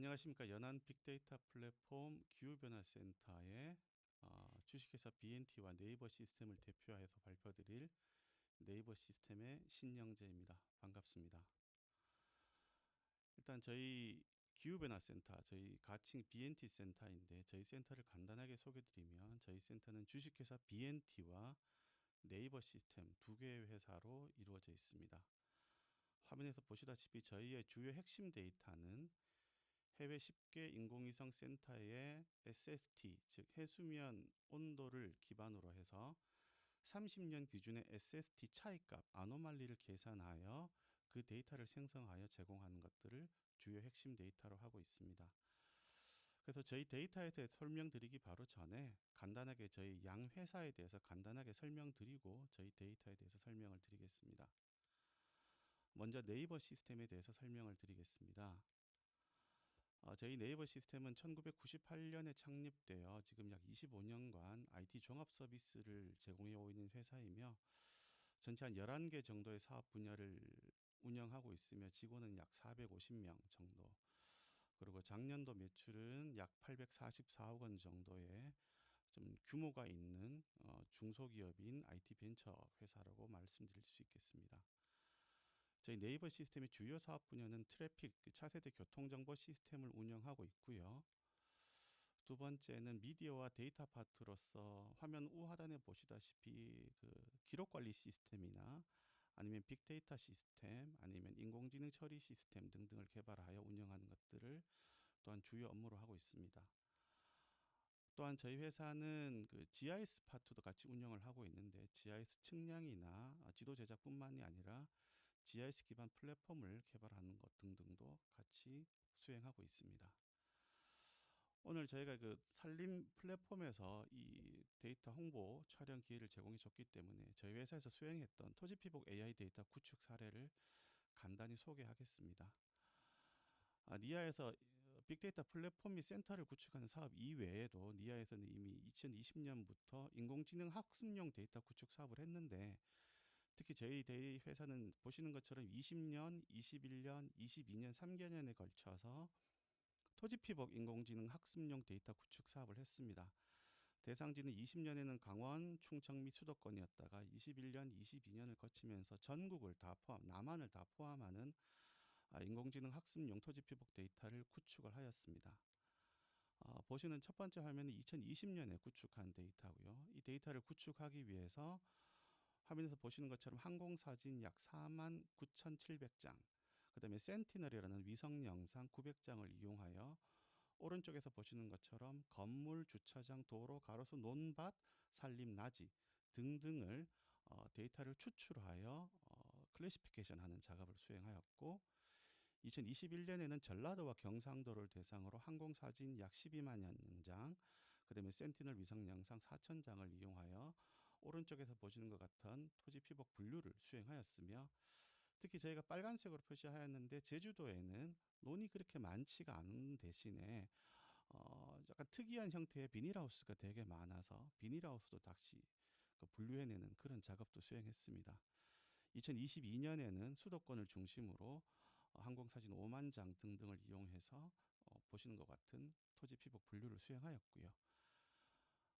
안녕하십니까. 연안 빅데이터 플랫폼 기후변화센터의 주식회사 BNT와 네이버 시스템을 대표해서 발표드릴 네이버 시스템의 신영재입니다. 반갑습니다. 일단 저희 기후변화센터, 저희 가칭 BNT 센터인데 저희 센터를 간단하게 소개드리면 저희 센터는 주식회사 BNT와 네이버 시스템 두 개의 회사로 이루어져 있습니다. 화면에서 보시다시피 저희의 주요 핵심 데이터는 해외 10개 인공위성 센터의 SST, 즉 해수면 온도를 기반으로 해서 30년 기준의 SST 차이값, 아노말리를 계산하여 그 데이터를 생성하여 제공하는 것들을 주요 핵심 데이터로 하고 있습니다. 그래서 저희 데이터에 대해 설명드리기 바로 전에 간단하게 저희 양 회사에 대해서 간단하게 설명드리고 저희 데이터에 대해서 설명을 드리겠습니다. 먼저 네이버 시스템에 대해서 설명을 드리겠습니다. 저희 네이버 시스템은 1998년에 창립되어 지금 약 25년간 IT 종합 서비스를 제공해 오고 있는 회사이며 전체 한 11개 정도의 사업 분야를 운영하고 있으며 직원은 약 450명 정도. 그리고 작년도 매출은 약 844억 원 정도의 좀 규모가 있는 중소기업인 IT 벤처 회사라고 말씀드릴 수 있겠습니다. 저희 네이버 시스템의 주요 사업 분야는 트래픽, 차세대 교통정보 시스템을 운영하고 있고요. 두 번째는 미디어와 데이터 파트로서 화면 우하단에 보시다시피 그 기록 관리 시스템이나 아니면 빅데이터 시스템, 아니면 인공지능 처리 시스템 등등을 개발하여 운영하는 것들을 또한 주요 업무로 하고 있습니다. 또한 저희 회사는 그 GIS 파트도 같이 운영을 하고 있는데 GIS 측량이나 지도 제작뿐만이 아니라 GIS 기반 플랫폼을 개발하는 것 등등도 같이 수행하고 있습니다. 오늘 저희가 그 산림 플랫폼에서 이 데이터 홍보 촬영 기회를 제공해 줬기 때문에 저희 회사에서 수행했던 토지피복 AI 데이터 구축 사례를 간단히 소개하겠습니다. 니아에서 빅데이터 플랫폼 및 센터를 구축하는 사업 이외에도 니아에서는 이미 2020년부터 인공지능 학습용 데이터 구축 사업을 했는데 특히 저희 회사는 보시는 것처럼 20년, 21년, 22년 3개년에 걸쳐서 토지피복 인공지능 학습용 데이터 구축 사업을 했습니다. 대상지는 20년에는 강원, 충청 및 수도권이었다가 21년, 22년을 거치면서 전국을 다 포함, 남한을 다 포함하는 인공지능 학습용 토지피복 데이터를 구축을 하였습니다. 보시는 첫 번째 화면은 2020년에 구축한 데이터고요. 이 데이터를 구축하기 위해서 화면에서 보시는 것처럼 항공사진 약 4만 9,700장, 그 다음에 센티널이라는 위성 영상 900장을 이용하여 오른쪽에서 보시는 것처럼 건물, 주차장, 도로, 가로수, 논밭, 산림, 나지 등등을 데이터를 추출하여 클래시피케이션하는 작업을 수행하였고 2021년에는 전라도와 경상도를 대상으로 항공사진 약 12만 장, 그 다음에 센티널 위성 영상 4,000장을 이용하여 오른쪽에서 보시는 것 같은 토지 피복 분류를 수행하였으며 특히 저희가 빨간색으로 표시하였는데 제주도에는 논이 그렇게 많지가 않은 대신에 약간 특이한 형태의 비닐하우스가 되게 많아서 비닐하우스도 다시 그 분류해내는 그런 작업도 수행했습니다. 2022년에는 수도권을 중심으로 항공사진 5만 장 등등을 이용해서 보시는 것 같은 토지 피복 분류를 수행하였고요.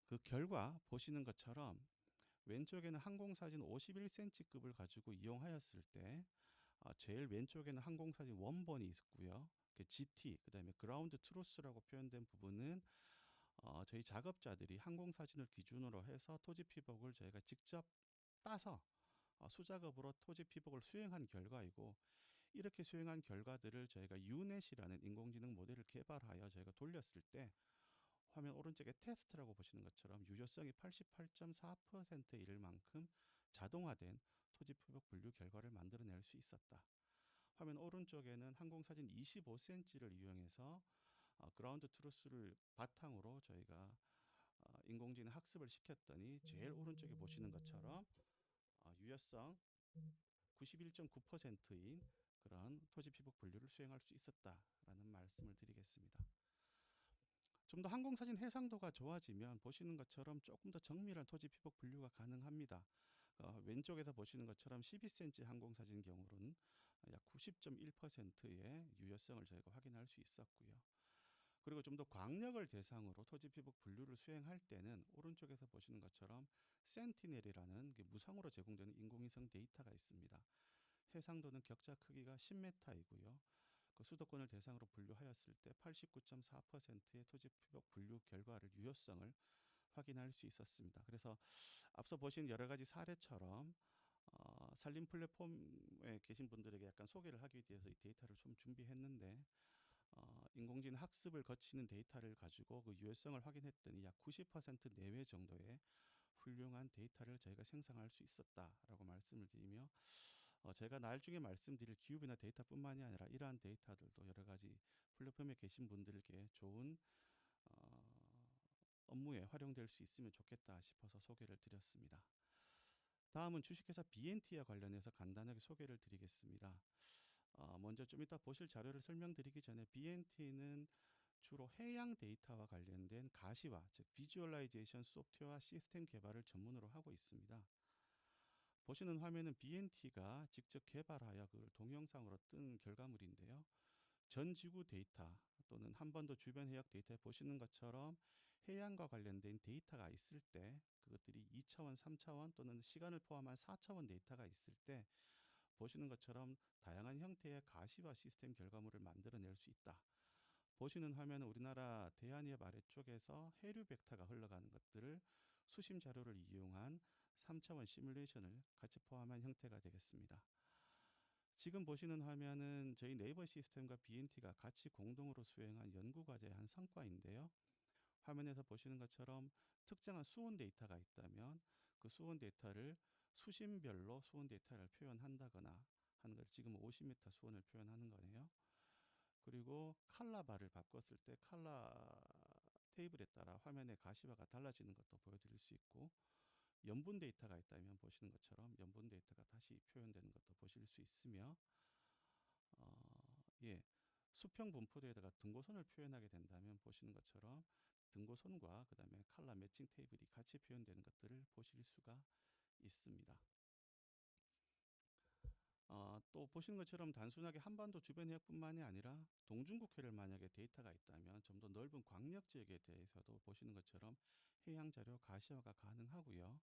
그 결과 보시는 것처럼 왼쪽에는 항공사진 51cm급을 가지고 이용하였을 때 제일 왼쪽에는 항공사진 원본이 있고요. 그 GT, 그 다음에 그라운드 트루스라고 표현된 부분은 저희 작업자들이 항공사진을 기준으로 해서 토지 피복을 저희가 직접 따서 수작업으로 토지 피복을 수행한 결과이고 이렇게 수행한 결과들을 저희가 유넷이라는 인공지능 모델을 개발하여 저희가 돌렸을 때 화면 오른쪽에 테스트라고 보시는 것처럼 유효성이 88.4%에 이를 만큼 자동화된 토지 피복 분류 결과를 만들어낼 수 있었다. 화면 오른쪽에는 항공사진 25cm를 이용해서 그라운드 트루스를 바탕으로 저희가 인공지능 학습을 시켰더니 제일 오른쪽에 보시는 것처럼 유효성 91.9%인 그런 토지 피복 분류를 수행할 수 있었다라는 말씀을 드리겠습니다. 좀 더 항공사진 해상도가 좋아지면 보시는 것처럼 조금 더 정밀한 토지 피복 분류가 가능합니다. 왼쪽에서 보시는 것처럼 12cm 항공사진 경우는 약 90.1%의 유효성을 저희가 확인할 수 있었고요. 그리고 좀 더 광역을 대상으로 토지 피복 분류를 수행할 때는 오른쪽에서 보시는 것처럼 센티넬이라는 무상으로 제공되는 인공위성 데이터가 있습니다. 해상도는 격자 크기가 10m이고요. 그 수도권을 대상으로 분류하였을 때 89.4%의 토지 피복 분류 결과를 유효성을 확인할 수 있었습니다. 그래서 앞서 보신 여러 가지 사례처럼 산림 플랫폼에 계신 분들에게 약간 소개를 하기 위해서 이 데이터를 좀 준비했는데 인공지능 학습을 거치는 데이터를 가지고 그 유효성을 확인했더니 약 90% 내외 정도의 훌륭한 데이터를 저희가 생성할 수 있었다라고 말씀을 드리며 제가 나중에 말씀드릴 기후변화 데이터뿐만이 아니라 이러한 데이터들도 여러 가지 플랫폼에 계신 분들께 좋은 어, 업무에 활용될 수 있으면 좋겠다 싶어서 소개를 드렸습니다. 다음은 주식회사 BNT와 관련해서 간단하게 소개를 드리겠습니다. 먼저 좀 이따 보실 자료를 설명드리기 전에 BNT는 주로 해양 데이터와 관련된 가시화, 즉 비주얼라이제이션 소프트웨어 시스템 개발을 전문으로 하고 있습니다. 보시는 화면은 BNT가 직접 개발하여 그걸 동영상으로 뜬 결과물인데요. 전 지구 데이터 또는 한반도 주변 해역 데이터에 보시는 것처럼 해양과 관련된 데이터가 있을 때 그것들이 2차원, 3차원 또는 시간을 포함한 4차원 데이터가 있을 때 보시는 것처럼 다양한 형태의 가시화 시스템 결과물을 만들어낼 수 있다. 보시는 화면은 우리나라 대한해협 아래쪽에서 해류 벡터가 흘러가는 것들을 수심 자료를 이용한 3차원 시뮬레이션을 같이 포함한 형태가 되겠습니다. 지금 보시는 화면은 저희 네이버 시스템과 BNT가 같이 공동으로 수행한 연구과제의 한 성과인데요. 화면에서 보시는 것처럼 특정한 수온 데이터가 있다면 그 수온 데이터를 수심별로 수온 데이터를 표현한다거나 하는 걸 지금 50m 수온을 표현하는 거네요. 그리고 칼라바를 바꿨을 때 칼라 테이블에 따라 화면의 가시화가 달라지는 것도 보여드릴 수 있고 염분 데이터가 있다면 보시는 것처럼 염분 데이터가 다시 표현되는 것도 보실 수 있으며 예, 수평 분포도에다가 등고선을 표현하게 된다면 보시는 것처럼 등고선과 그 다음에 칼라 매칭 테이블이 같이 표현되는 것들을 보실 수가 있습니다. 또 보시는 것처럼 단순하게 한반도 주변 해역뿐만이 아니라 동중국해를 만약에 데이터가 있다면 좀 더 넓은 광역 지역에 대해서도 보시는 것처럼 해양 자료 가시화가 가능하고요.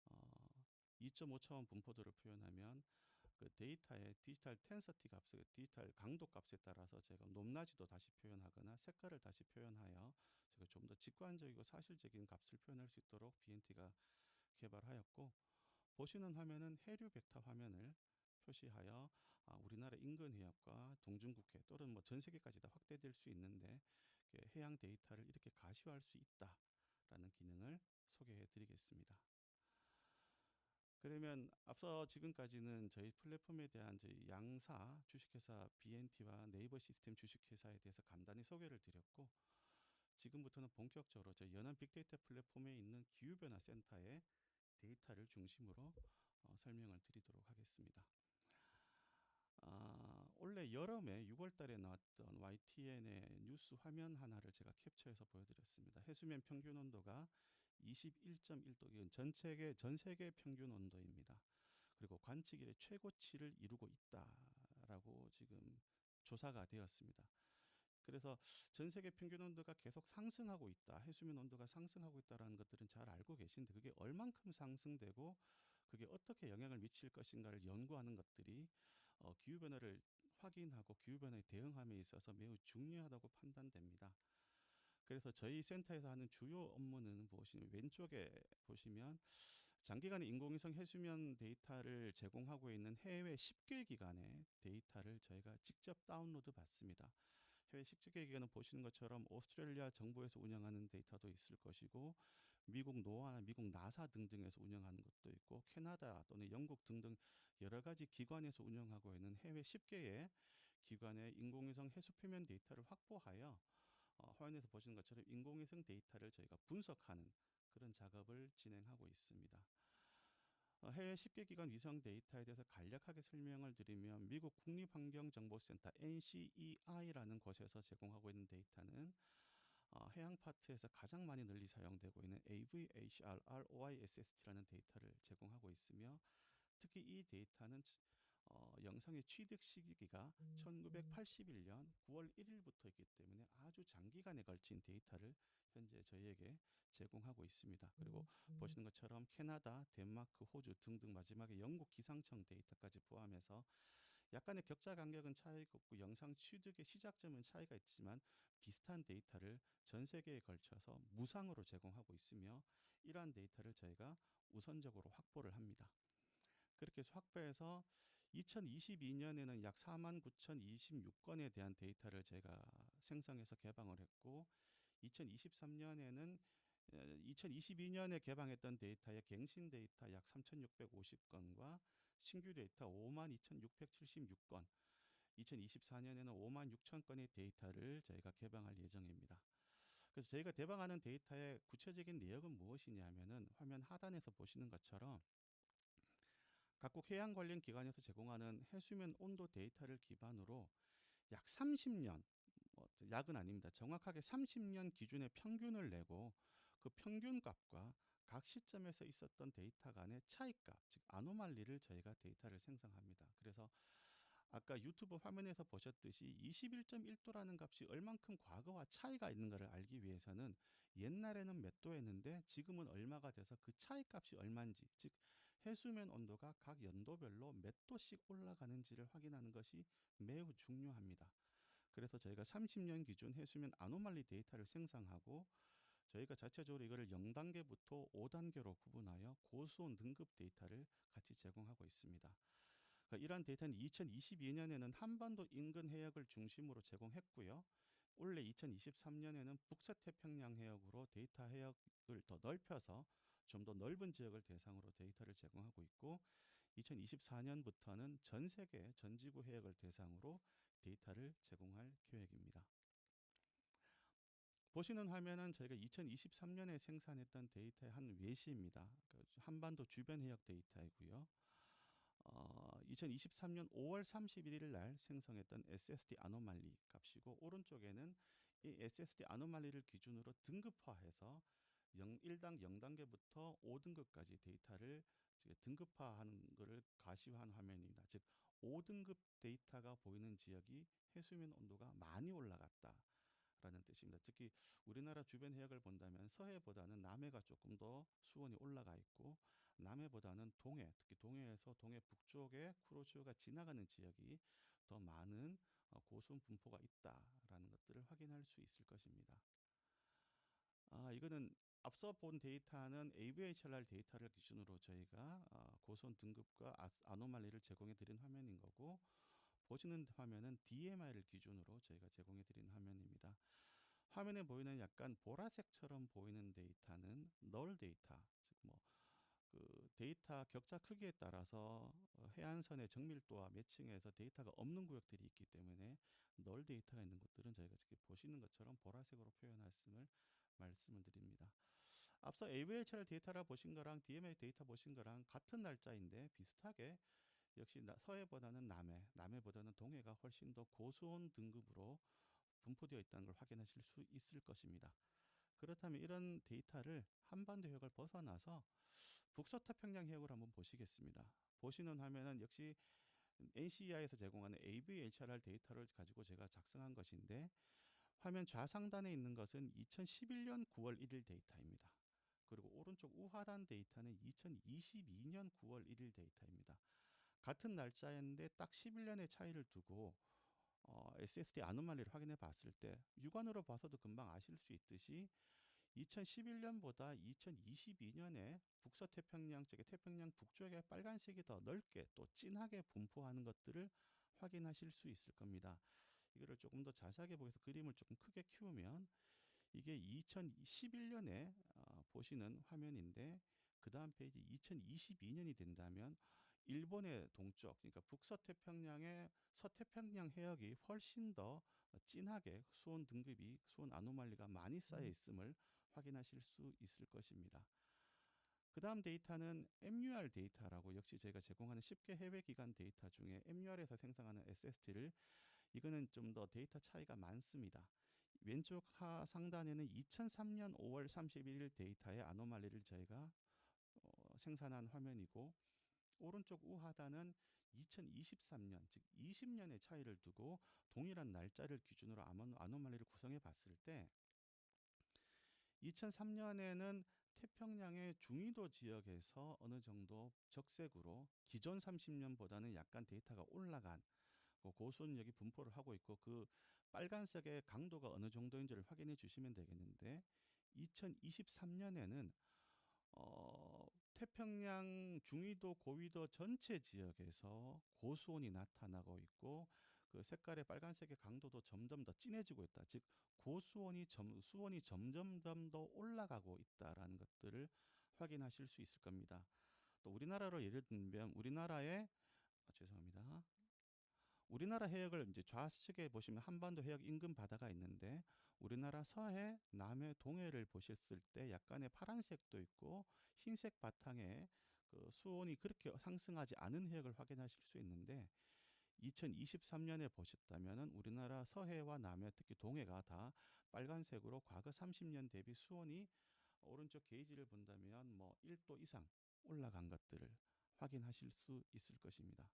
어, 2.5차원 분포도를 표현하면 그 데이터의 디지털 텐서티 값, 디지털 강도 값에 따라서 제가 높낮이도 다시 표현하거나 색깔을 다시 표현하여 제가 좀 더 직관적이고 사실적인 값을 표현할 수 있도록 BNT가 개발하였고 보시는 화면은 해류 벡터 화면을 표시하여 우리나라 인근 해협과 동중국해 또는 뭐 전 세계까지 다 확대될 수 있는데 해양 데이터를 이렇게 가시화할 수 있다라는 기능을 소개해 드리겠습니다. 그러면 앞서 지금까지는 저희 플랫폼에 대한 저희 양사 주식회사 BNT와 네이버 시스템 주식회사에 대해서 간단히 소개를 드렸고 지금부터는 본격적으로 저희 연안 빅데이터 플랫폼에 있는 기후변화 센터의 데이터를 중심으로 설명을 드리도록 하겠습니다. 올해 여름에 6월 달에 나왔던 YTN의 뉴스 화면 하나를 제가 캡처해서 보여드렸습니다. 해수면 평균 온도가 21.1도, 이건 전 세계 평균 온도입니다. 그리고 관측 일의 최고치를 이루고 있다라고 지금 조사가 되었습니다. 그래서 전 세계 평균 온도가 계속 상승하고 있다, 해수면 온도가 상승하고 있다라는 것들은 잘 알고 계신데 그게 얼만큼 상승되고 그게 어떻게 영향을 미칠 것인가를 연구하는 것들이 기후변화를 확인하고 기후변화에 대응함에 있어서 매우 중요하다고 판단됩니다. 그래서 저희 센터에서 하는 주요 업무는 무엇이냐면 왼쪽에 보시면 장기간의 인공위성 해수면 데이터를 제공하고 있는 해외 10개 기관의 데이터를 저희가 직접 다운로드 받습니다. 해외 10개 기관은 보시는 것처럼 오스트레일리아 정부에서 운영하는 데이터도 있을 것이고 미국 노아나 미국 나사 등등에서 운영하는 것도 있고 캐나다 또는 영국 등등 여러 가지 기관에서 운영하고 있는 해외 10개의 기관의 인공위성 해수 표면 데이터를 확보하여 화면에서 보시는 것처럼 인공위성 데이터를 저희가 분석하는 그런 작업을 진행하고 있습니다. 해외 10개 기관 위성 데이터에 대해서 간략하게 설명을 드리면 미국 국립환경정보센터 NCEI라는 곳에서 제공하고 있는 데이터는 해양 파트에서 가장 많이 널리 사용되고 있는 AVHRROISST라는 데이터를 제공하고 있으며 특히 이 데이터는 영상의 취득 시기가 1981년 9월 1일부터 있기 때문에 아주 장기간에 걸친 데이터를 현재 저희에게 제공하고 있습니다. 그리고 보시는 것처럼 캐나다, 덴마크, 호주 등등 마지막에 영국 기상청 데이터까지 포함해서 약간의 격자 간격은 차이가 없고 영상 취득의 시작점은 차이가 있지만 비슷한 데이터를 전 세계에 걸쳐서 무상으로 제공하고 있으며 이러한 데이터를 저희가 우선적으로 확보를 합니다. 그렇게 해서 확보해서 2022년에는 약 49,026건에 대한 데이터를 제가 생성해서 개방을 했고 2023년에는 2022년에 개방했던 데이터의 갱신 데이터 약 3,650건과 신규 데이터 52,676건, 2024년에는 56,000건의 데이터를 저희가 개방할 예정입니다. 그래서 저희가 개방하는 데이터의 구체적인 내역은 무엇이냐 하면은 화면 하단에서 보시는 것처럼 각국 해양 관련 기관에서 제공하는 해수면 온도 데이터를 기반으로 약 30년, 약은 아닙니다. 정확하게 30년 기준의 평균을 내고 그 평균값과 각 시점에서 있었던 데이터 간의 차이값, 즉 아노말리를 저희가 데이터를 생성합니다. 그래서 아까 유튜브 화면에서 보셨듯이 21.1도라는 값이 얼만큼 과거와 차이가 있는가를 알기 위해서는 옛날에는 몇 도였는데 지금은 얼마가 돼서 그 차이값이 얼마인지, 즉 해수면 온도가 각 연도별로 몇 도씩 올라가는지를 확인하는 것이 매우 중요합니다. 그래서 저희가 30년 기준 해수면 아노말리 데이터를 생성하고 저희가 자체적으로 이거를 0단계부터 5단계로 구분하여 고수온 등급 데이터를 같이 제공하고 있습니다. 그러니까 이러한 데이터는 2022년에는 한반도 인근 해역을 중심으로 제공했고요. 올해 2023년에는 북서태평양 해역으로 데이터 해역을 더 넓혀서 좀 더 넓은 지역을 대상으로 데이터를 제공하고 있고 2024년부터는 전 세계 전 지구 해역을 대상으로 데이터를 제공할 계획입니다. 보시는 화면은 저희가 2023년에 생산했던 데이터의 한 외시입니다. 한반도 주변 해역 데이터이고요. 2023년 5월 31일 날 생성했던 SSD 아노말리 값이고 오른쪽에는 이 SSD 아노말리를 기준으로 등급화해서 1당 0단계부터 5등급까지 데이터를 등급화하는 것을 가시화한 화면입니다. 즉 5등급 데이터가 보이는 지역이 해수면 온도가 많이 올라갔다라는 뜻입니다. 특히 우리나라 주변 해역을 본다면 서해보다는 남해가 조금 더 수온이 올라가 있고 남해보다는 동해, 특히 동해에서 동해 북쪽에 크루즈가 지나가는 지역이 더 많은 고수온 분포가 있다라는 것들을 확인할 수 있을 것입니다. 이거는 앞서 본 데이터는 AVHLR 데이터를 기준으로 저희가 고수온 등급과 아노말리를 제공해 드린 화면인 거고 보시는 화면은 DMI를 기준으로 저희가 제공해 드린 화면입니다. 화면에 보이는 약간 보라색처럼 보이는 데이터는 널 데이터, 즉 그 데이터 격자 크기에 따라서 해안선의 정밀도와 매칭해서 데이터가 없는 구역들이 있기 때문에 널 데이터가 있는 곳들은 저희가 지금 보시는 것처럼 보라색으로 표현했음을 말씀을 드립니다. 앞서 AVHR 데이터라 보신 거랑 DMA 데이터 보신 거랑 같은 날짜인데 비슷하게 역시 서해보다는 남해보다는 동해가 훨씬 더 고수온 등급으로 분포되어 있다는 걸 확인하실 수 있을 것입니다. 그렇다면 이런 데이터를 한반도 해역을 벗어나서 북서태평양 해역을 한번 보시겠습니다. 보시는 화면은 역시 NCEI에서 제공하는 AVHR 데이터를 가지고 제가 작성한 것인데 화면 좌상단에 있는 것은 2011년 9월 1일 데이터입니다. 그리고 오른쪽 우하단 데이터는 2022년 9월 1일 데이터입니다. 같은 날짜인데 딱 11년의 차이를 두고 SSD 아노말리를 확인해 봤을 때 육안으로 봐서도 금방 아실 수 있듯이 2011년보다 2022년에 북서태평양 쪽에 태평양 북쪽에 빨간색이 더 넓게 또 진하게 분포하는 것들을 확인하실 수 있을 겁니다. 이거를 조금 더 자세하게 보여서 그림을 조금 크게 키우면 이게 2011년에 보시는 화면인데 그 다음 페이지 2022년이 된다면 일본의 동쪽, 그러니까 북서태평양의 서태평양 해역이 훨씬 더 진하게 수온 등급이, 수온 아노말리가 많이 쌓여 있음을 확인하실 수 있을 것입니다. 그 다음 데이터는 MUR 데이터라고 역시 저희가 제공하는 10개 해외 기관 데이터 중에 MUR에서 생성하는 SST를 이거는 좀 더 데이터 차이가 많습니다. 왼쪽 하 상단에는 2003년 5월 31일 데이터의 아노말리를 저희가 생산한 화면이고 오른쪽 우하단은 2023년, 즉 20년의 차이를 두고 동일한 날짜를 기준으로 아노말리를 구성해 봤을 때 2003년에는 태평양의 중위도 지역에서 어느 정도 적색으로 기존 30년보다는 약간 데이터가 올라간 고수온력이 분포를 하고 있고, 그 빨간색의 강도가 어느 정도인지를 확인해 주시면 되겠는데, 2023년에는 태평양 중위도 고위도 전체 지역에서 고수온이 나타나고 있고, 그 색깔의 빨간색의 강도도 점점 더 진해지고 있다. 즉 수온이 점점 더 올라가고 있다라는 것들을 확인하실 수 있을 겁니다. 또 우리나라로 예를 들면 죄송합니다. 우리나라 해역을 이제 좌측에 보시면 한반도 해역 인근 바다가 있는데, 우리나라 서해, 남해, 동해를 보셨을 때 약간의 파란색도 있고 흰색 바탕에 그 수온이 그렇게 상승하지 않은 해역을 확인하실 수 있는데, 2023년에 보셨다면은 우리나라 서해와 남해, 특히 동해가 다 빨간색으로 과거 30년 대비 수온이 오른쪽 게이지를 본다면 뭐 1도 이상 올라간 것들을 확인하실 수 있을 것입니다.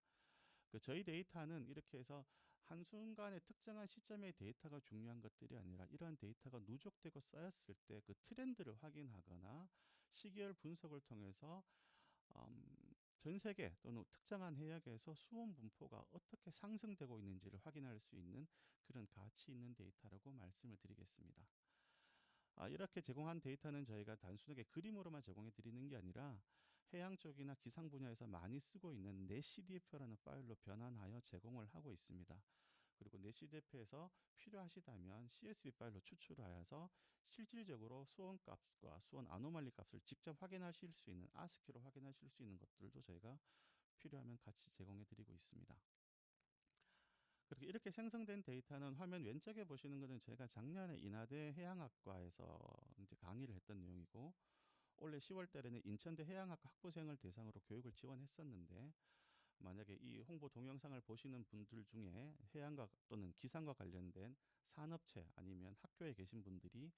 저희 데이터는 이렇게 해서 한순간에 특정한 시점의 데이터가 중요한 것들이 아니라, 이러한 데이터가 누적되고 쌓였을 때 그 트렌드를 확인하거나 시계열 분석을 통해서 전 세계 또는 특정한 해역에서 수온 분포가 어떻게 상승되고 있는지를 확인할 수 있는 그런 가치 있는 데이터라고 말씀을 드리겠습니다. 이렇게 제공한 데이터는 저희가 단순하게 그림으로만 제공해 드리는 게 아니라, 해양 쪽이나 기상 분야에서 많이 쓰고 있는 넷CDF라는 파일로 변환하여 제공을 하고 있습니다. 그리고 넷CDF에서 필요하시다면 CSV 파일로 추출하여서 실질적으로 수온 값과 수온 아노말리 값을 직접 확인하실 수 있는, 아스키로 확인하실 수 있는 것들도 저희가 필요하면 같이 제공해 드리고 있습니다. 그렇게 이렇게 생성된 데이터는 화면 왼쪽에 보시는 것은 제가 작년에 인하대 해양학과에서 이제 강의를 했던 내용이고, 올해 10월 달에는 인천대 해양학과 학부생을 대상으로 교육을 지원했었는데, 만약에 이 홍보 동영상을 보시는 분들 중에 해양과 또는 기상과 관련된 산업체 아니면 학교에 계신 분들이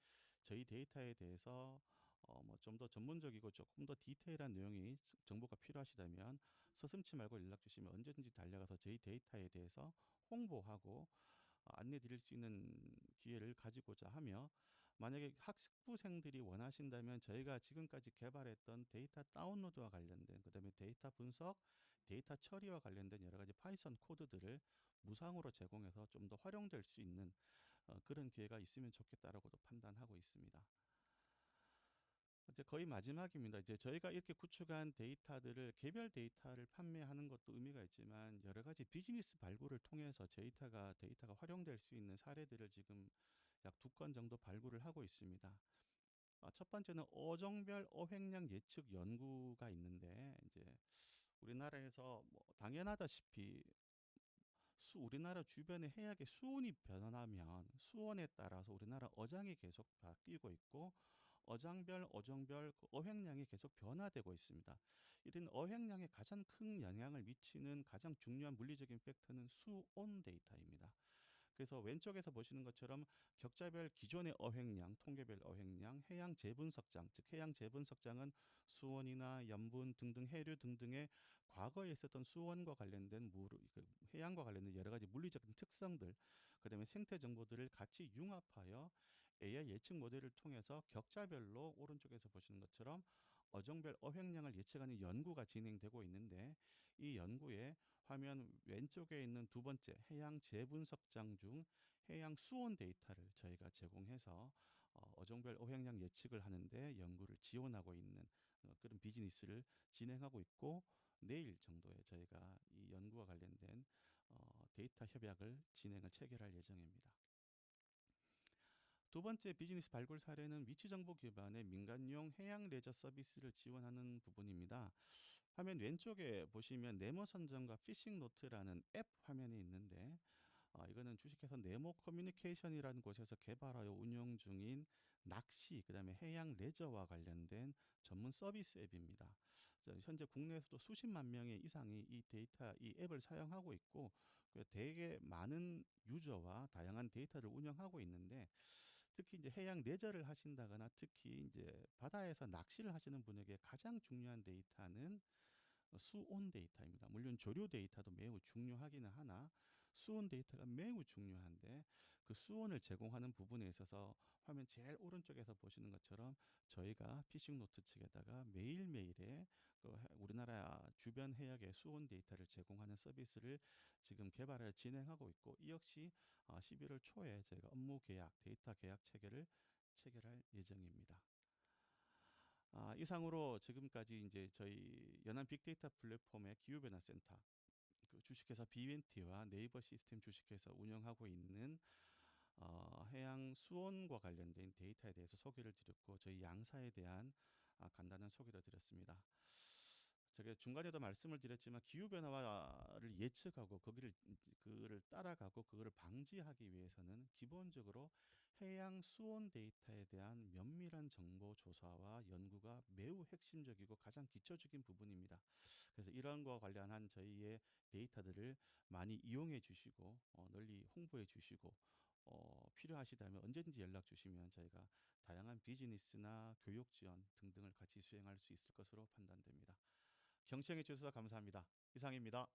저희 데이터에 대해서 뭐 좀 더 전문적이고 조금 더 디테일한 내용이 정보가 필요하시다면 서슴지 말고 연락 주시면 언제든지 달려가서 저희 데이터에 대해서 홍보하고 안내 드릴 수 있는 기회를 가지고자 하며, 만약에 학부생들이 원하신다면 저희가 지금까지 개발했던 데이터 다운로드와 관련된, 그다음에 데이터 분석, 데이터 처리와 관련된 여러 가지 파이썬 코드들을 무상으로 제공해서 좀 더 활용될 수 있는 그런 기회가 있으면 좋겠다라고도 판단하고 있습니다. 이제 거의 마지막입니다. 이제 저희가 이렇게 구축한 데이터들을, 개별 데이터를 판매하는 것도 의미가 있지만, 여러 가지 비즈니스 발굴을 통해서 데이터가 활용될 수 있는 사례들을 지금 약 2건 정도 발굴을 하고 있습니다. 첫 번째는 어종별 어획량 예측 연구가 있는데, 이제 우리나라에서 뭐 당연하다시피 우리나라 주변의 해역의 수온이 변하면 수온에 따라서 우리나라 어장이 계속 바뀌고 있고, 어종별 그 어획량이 계속 변화되고 있습니다. 이런 어획량에 가장 큰 영향을 미치는 가장 중요한 물리적인 팩터는 수온 데이터입니다. 그래서 왼쪽에서 보시는 것처럼 격자별 기존의 어획량, 통계별 어획량, 해양 재분석장, 즉 해양 재분석장은 수온이나 염분 등등 해류 등등의 과거에 있었던 수온과 관련된 해양과 관련된 여러 가지 물리적인 특성들, 그다음에 생태 정보들을 같이 융합하여 AI 예측 모델을 통해서 격자별로 오른쪽에서 보시는 것처럼 어종별 어획량을 예측하는 연구가 진행되고 있는데, 이 연구에 화면 왼쪽에 있는 두 번째 해양 재분석장 중 해양 수온 데이터를 저희가 제공해서 어종별 어획량 예측을 하는데 연구를 지원하고 있는 그런 비즈니스를 진행하고 있고, 내일 정도에 저희가 이 연구와 관련된 데이터 협약을 체결할 예정입니다. 두 번째 비즈니스 발굴 사례는 위치 정보 기반의 민간용 해양 레저 서비스를 지원하는 부분입니다. 화면 왼쪽에 보시면 네모 선정과 피싱 노트라는 앱 화면이 있는데, 이거는 주식회사 네모 커뮤니케이션이라는 곳에서 개발하여 운영 중인 낚시, 그다음에 해양 레저와 관련된 전문 서비스 앱입니다. 현재 국내에서도 수십만 명의 이상이 이 앱을 사용하고 있고, 되게 많은 유저와 다양한 데이터를 운영하고 있는데, 특히 이제 해양 레저를 하신다거나 특히 이제 바다에서 낚시를 하시는 분에게 가장 중요한 데이터는 수온 데이터입니다. 물론 조류 데이터도 매우 중요하기는 하나 수온 데이터가 매우 중요한데 그 수온을 제공하는 부분에 있어서 화면 제일 오른쪽에서 보시는 것처럼 저희가 피싱 노트 측에다가 매일매일의 우리나라 주변 해역의 수온 데이터를 제공하는 서비스를 지금 개발을 진행하고 있고 이 역시 11월 초에 저희가 업무 계약, 데이터 계약 체결할 예정입니다. 이상으로 지금까지 이제 저희 연안 빅데이터 플랫폼의 기후변화센터, 그 주식회사 BNT와 네이버 시스템 주식회사 운영하고 있는 해양 수온과 관련된 데이터에 대해서 소개를 드렸고 저희 양사에 대한 간단한 소개를 드렸습니다. 제가 중간에도 말씀을 드렸지만 기후 변화를 예측하고 거기를 그를 따라가고 그거를 방지하기 위해서는 기본적으로 해양 수온 데이터에 대한 면밀한 정보 조사와 연구가 매우 핵심적이고 가장 기초적인 부분입니다. 그래서 이런 거와 관련한 저희의 데이터들을 많이 이용해 주시고 널리 홍보해 주시고 필요하시다면 언제든지 연락 주시면 저희가 다양한 비즈니스나 교육 지원 등등을 같이 수행할 수 있을 것으로 판단됩니다. 경청해 주셔서 감사합니다. 이상입니다.